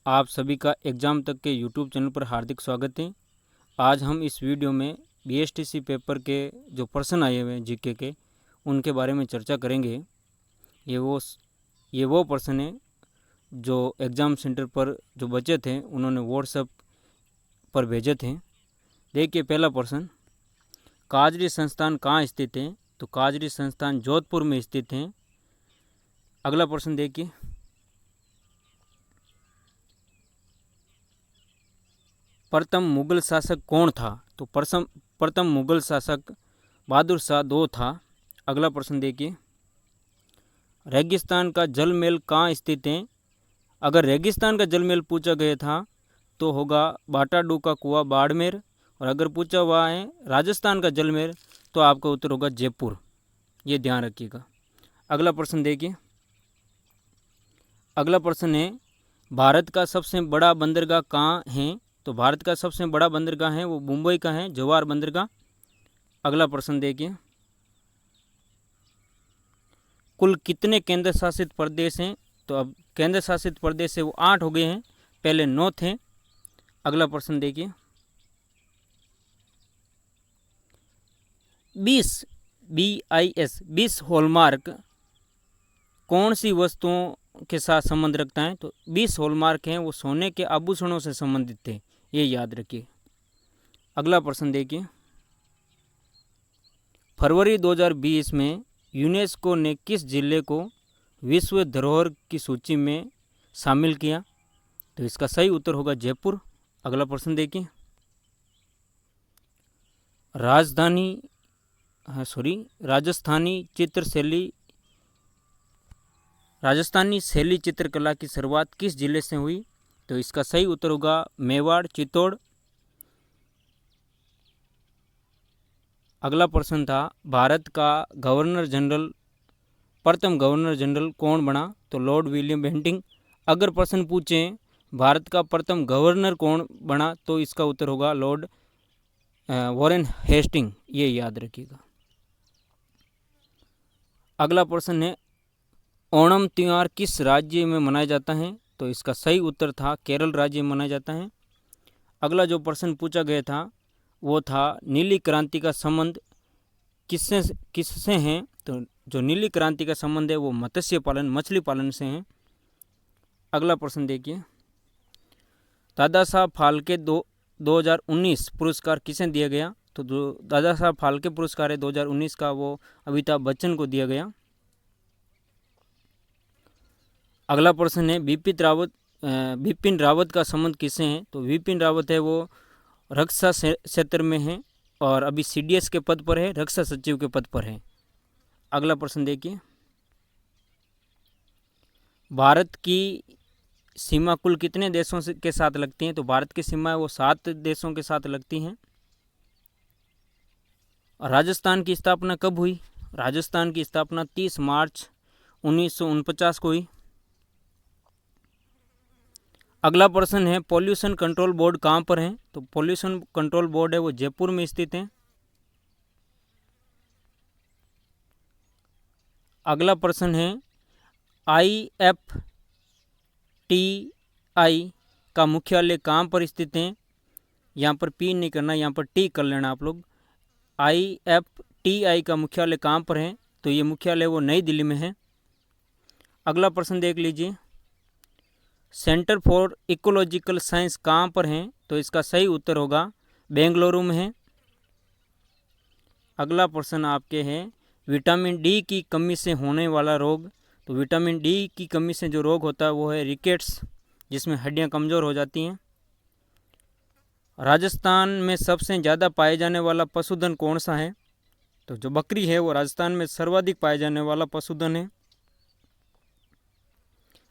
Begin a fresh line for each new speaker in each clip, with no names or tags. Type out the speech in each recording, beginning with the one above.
आप सभी का एग्ज़ाम तक के यूट्यूब चैनल पर हार्दिक स्वागत है। आज हम इस वीडियो में बीएसटीसी पेपर के जो प्रश्न आए हुए हैं जीके के, उनके बारे में चर्चा करेंगे। ये वो प्रश्न है जो एग्ज़ाम सेंटर पर जो बच्चे थे उन्होंने व्हाट्सएप पर भेजे थे। देखिए, पहला प्रश्न, काजरी संस्थान कहाँ स्थित है? तो काजरी संस्थान जोधपुर में स्थित है। अगला प्रश्न देखिए, प्रथम मुगल शासक कौन था? तो प्रथम मुगल शासक बहादुर शाह 2 था। अगला प्रश्न देखिए, रेगिस्तान का जल महल कहाँ स्थित है? अगर रेगिस्तान का जल महल पूछा गया था तो होगा बाटाडू का कुआं बाड़मेर, और अगर पूछा हुआ है राजस्थान का जल महल तो आपका उत्तर होगा जयपुर। ये ध्यान रखिएगा। अगला प्रश्न देखिए, अगला प्रश्न है, भारत का सबसे बड़ा बंदरगाह कहाँ है? तो भारत का सबसे बड़ा बंदरगाह है वो मुंबई का है, जवाहर बंदरगाह। अगला प्रश्न देखिए, कुल कितने केंद्र शासित प्रदेश हैं? तो अब केंद्र शासित प्रदेश है वो 8 हो गए हैं, पहले 9 थे। अगला प्रश्न देखिए, 20 हॉलमार्क कौन सी वस्तुओं के साथ संबंध रखता है? तो 20 हॉलमार्क हैं वो सोने के आभूषणों से संबंधित थे, ये याद रखिए। अगला प्रश्न देखिए, फरवरी 2020 में यूनेस्को ने किस जिले को विश्व धरोहर की सूची में शामिल किया? तो इसका सही उत्तर होगा जयपुर। अगला प्रश्न देखिए, राजस्थानी शैली चित्रकला की शुरुआत किस जिले से हुई? तो इसका सही उत्तर होगा मेवाड़, चित्तौड़। अगला प्रश्न था, भारत का प्रथम गवर्नर जनरल कौन बना? तो लॉर्ड विलियम बेंटिंग। अगर प्रश्न पूछें भारत का प्रथम गवर्नर कौन बना तो इसका उत्तर होगा लॉर्ड वॉरेन हेस्टिंग, ये याद रखिएगा। अगला प्रश्न है, ओणम त्यौहार किस राज्य में मनाया जाता है? तो इसका सही उत्तर था केरल राज्य में मनाया जाता है। अगला जो प्रश्न पूछा गया था वो था, नीली क्रांति का संबंध किससे है? तो जो नीली क्रांति का संबंध है वो मत्स्य पालन, मछली पालन से है। अगला प्रश्न देखिए, दादा साहब फाल्के 2019 पुरस्कार किसे दिया गया? तो जो दादा साहब फाल्के पुरस्कार है 2019 का वो अमिताभ बच्चन को दिया गया। अगला प्रश्न है, बिपिन रावत का संबंध किससे है? तो बिपिन रावत है वो रक्षा क्षेत्र में है और अभी सीडीएस के पद पर है, रक्षा सचिव के पद पर है। अगला प्रश्न देखिए, भारत की सीमा कुल कितने देशों के साथ लगती हैं? तो भारत की सीमा है वो 7 देशों के साथ लगती हैं। राजस्थान की स्थापना कब हुई? राजस्थान की स्थापना 30 मार्च 1949 को हुई। अगला प्रश्न है, पॉल्यूशन कंट्रोल बोर्ड कहाँ पर है? तो पॉल्यूशन कंट्रोल बोर्ड है वो जयपुर में स्थित है। अगला प्रश्न है, IFTI का मुख्यालय कहाँ पर स्थित है? यहाँ पर पी नहीं करना, यहाँ पर टी कर लेना आप लोग। IFTI का मुख्यालय कहाँ पर है? तो ये मुख्यालय वो नई दिल्ली में है। अगला प्रश्न देख लीजिए, सेंटर फॉर इकोलॉजिकल साइंस कहाँ पर है? तो इसका सही उत्तर होगा बेंगलुरु में है। अगला प्रश्न आपके है, विटामिन डी की कमी से होने वाला रोग। तो विटामिन डी की कमी से जो रोग होता है वो है रिकेट्स, जिसमें हड्डियां कमज़ोर हो जाती हैं। राजस्थान में सबसे ज़्यादा पाए जाने वाला पशुधन कौन सा है? तो जो बकरी है वो राजस्थान में सर्वाधिक पाए जाने वाला पशुधन है।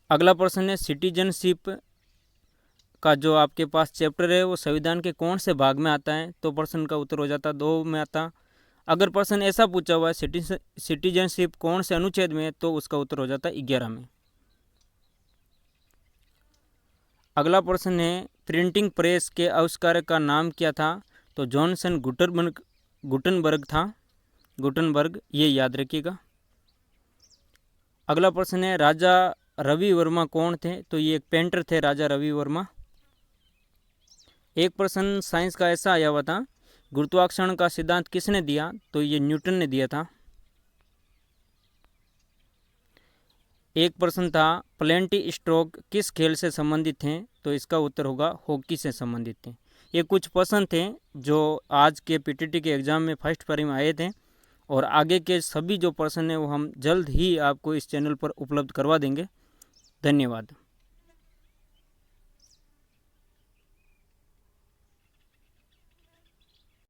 अगला प्रश्न है, सिटीजनशिप का जो आपके पास चैप्टर है वो संविधान के कौन से भाग में आता है? तो प्रश्न का उत्तर हो जाता 2 में आता। अगर प्रश्न ऐसा पूछा हुआ है सिटीजनशिप कौन से अनुच्छेद में है तो उसका उत्तर हो जाता 11 में। अगला प्रश्न है, प्रिंटिंग प्रेस के आविष्कारक का नाम क्या था? तो जॉनसन गुटनबर्ग, ये याद रखिएगा। अगला प्रश्न है, राजा रवि वर्मा कौन थे? तो ये एक पेंटर थे, राजा रवि वर्मा। एक प्रश्न साइंस का ऐसा आया हुआ था, गुरुत्वाकर्षण का सिद्धांत किसने दिया? तो ये न्यूटन ने दिया था। एक प्रश्न था, प्लेंटी स्ट्रोक किस खेल से संबंधित हैं? तो इसका उत्तर होगा हॉकी से संबंधित हैं। ये कुछ प्रश्न थे जो आज के पीटीटी के एग्ज़ाम में फर्स्ट पारी में आए थे, और आगे के सभी जो प्रश्न हैं वो हम जल्द ही आपको इस चैनल पर उपलब्ध करवा देंगे। धन्यवाद।